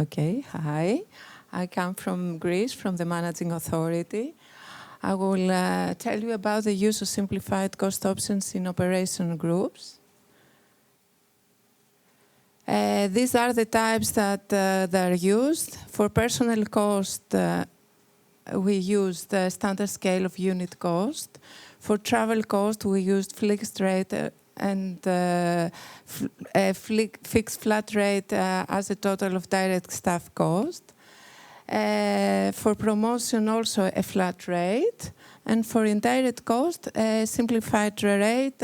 Okay, hi. I come from Greece, from the Managing Authority. I will tell you about the use of simplified cost options in operation groups. These are the types that are used. For personnel cost, we use the standard scale of unit cost. For travel cost, we used fixed rate and fixed flat rate as a total of direct staff cost. For promotion, also a flat rate. And for indirect cost, a simplified rate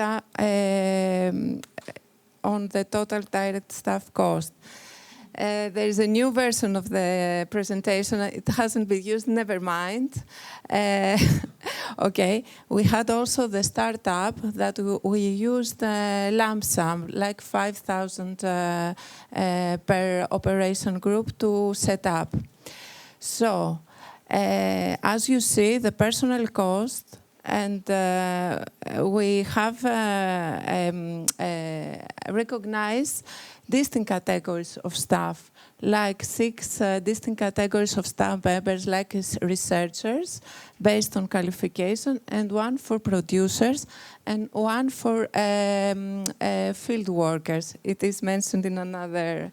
on the total direct staff cost. There is a new version of the presentation. It hasn't been used, never mind. Okay, we had also the startup that we used lump sum, like 5,000 per operation group to set up. So, as you see, the personnel cost, and we have recognized distinct categories of staff, like 6 distinct categories of staff members, like researchers, based on qualification, and 1 for producers, and 1 for field workers. It is mentioned in another.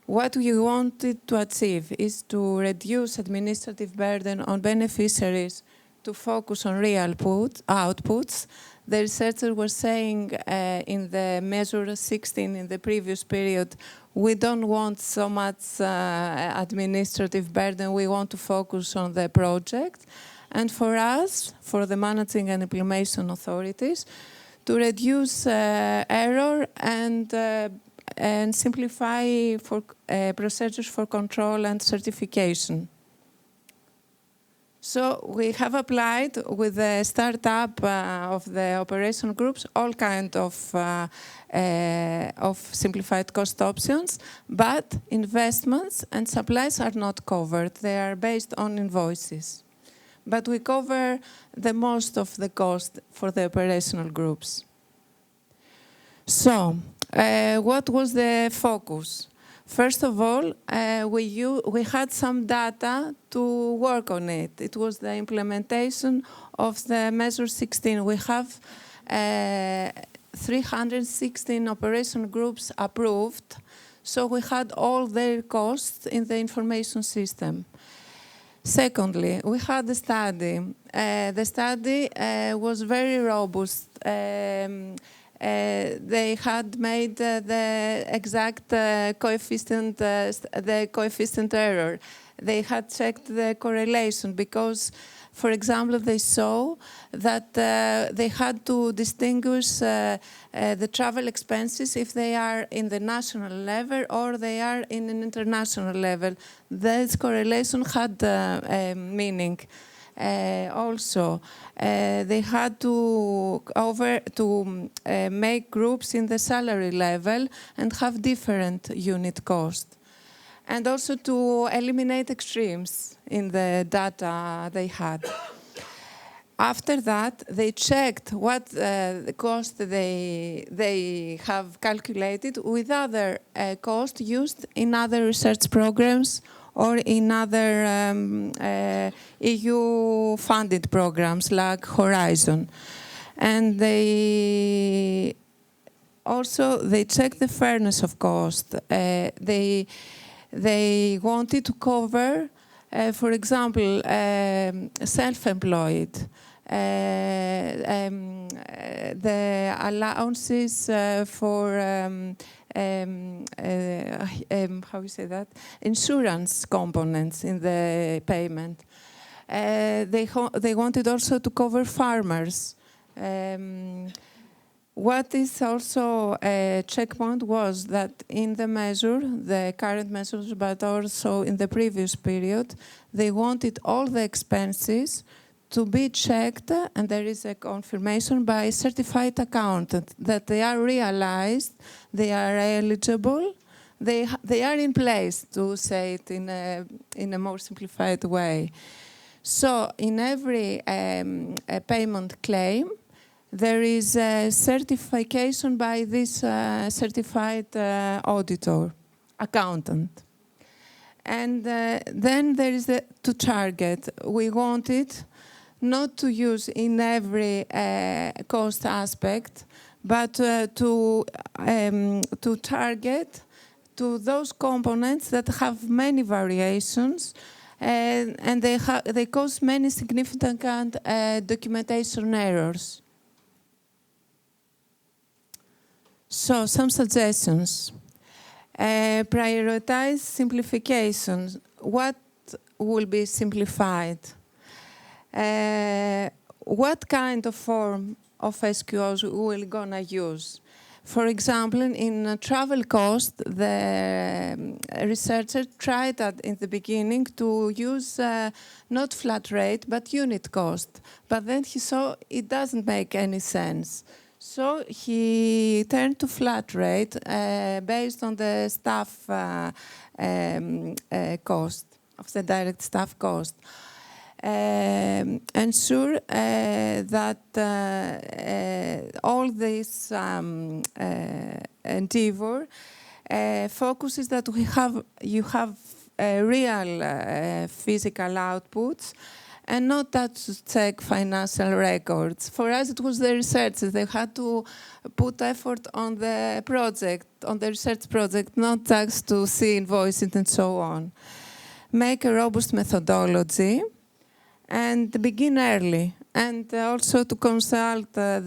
What we wanted to achieve is to reduce administrative burden on beneficiaries to focus on real outputs. The researchers were saying in the measure 16 in the previous period, we don't want so much administrative burden, we want to focus on the project. And for us, for the managing and implementation authorities, to reduce error and simplify for procedures for control and certification. So we have applied with the startup of the operation groups all kinds of simplified cost options, but investments and supplies are not covered. They are based on invoices. But we cover the most of the cost for the operational groups. So, what was the focus? First of all, we had some data to work on it. It was the implementation of the measure 16. We have 316 operation groups approved, so we had all their costs in the information system. Secondly, we had the study. The study was very robust. They had made the exact coefficient, the coefficient error. They had checked the correlation because, for example, they saw that they had to distinguish the travel expenses if they are in the national level or they are in an international level. This correlation had meaning. Also, they had to make groups in the salary level and have different unit cost. And also to eliminate extremes in the data they had. After that, they checked what the cost they have calculated with other costs used in other research programs or in other EU-funded programs like Horizon. And they checked the fairness of cost. They wanted to cover, for example, self-employed, the allowances for how you say that? Insurance components in the payment. They wanted also to cover farmers. What is also a checkpoint was that in the measure, the current measures, but also in the previous period, they wanted all the expenses to be checked, and there is a confirmation by a certified accountant that they are realized, they are eligible, they are in place, to say it in a more simplified way. So in every payment claim, there is a certification by this certified auditor, accountant. And then there is the to target. We wanted not to use in every cost aspect, but to target to those components that have many variations, and they cause many significant documentation errors. So, some suggestions. Prioritize simplification. What will be simplified? What kind of form of SCOs we're gonna use? For example, in travel cost, the researcher tried in the beginning to use not flat rate, but unit cost. But then he saw it doesn't make any sense. So he turned to flat rate based on the staff cost, of the direct staff cost. Ensure that all this endeavor focuses that you have real physical outputs, and not that to check financial records. For us, it was the researchers. They had to put effort on the project, on the research project, not just to see invoices and so on. Make a robust methodology and begin early. And also to consult the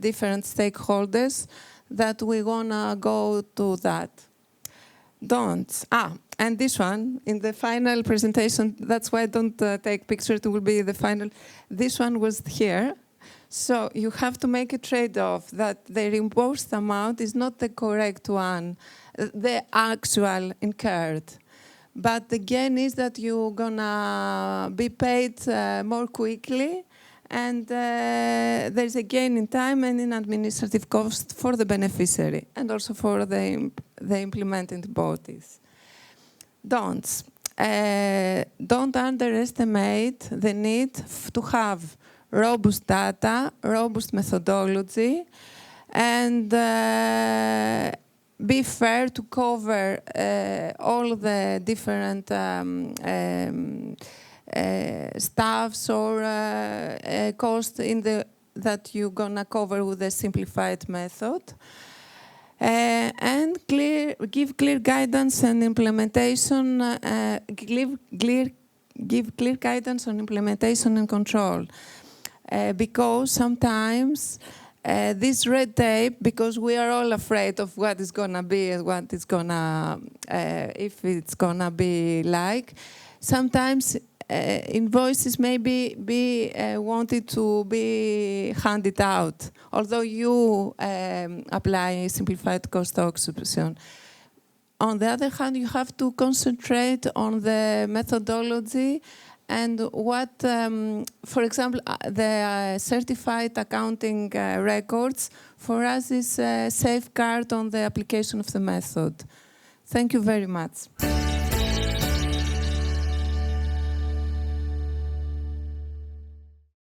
different stakeholders that we want to go to that. Don'ts. And this one, in the final presentation, that's why I don't take pictures, it will be the final. This one was here. So you have to make a trade-off that the reimbursed amount is not the correct one, the actual incurred. But the gain is that you're gonna be paid more quickly, and there's a gain in time and in administrative cost for the beneficiary and also for the implementing bodies. Don'ts. Don't underestimate the need to have robust data, robust methodology, and be fair to cover all the different staffs or costs that you're gonna cover with the simplified method. And give clear guidance and implementation. Give clear guidance on implementation and control, because sometimes this red tape, because we are all afraid of what is gonna be and what is gonna, if it's gonna be like. Sometimes invoices may be wanted to be handed out, although you apply simplified cost option. On the other hand, you have to concentrate on the methodology and what, for example, the certified accounting records for us is a safeguard on the application of the method. Thank you very much.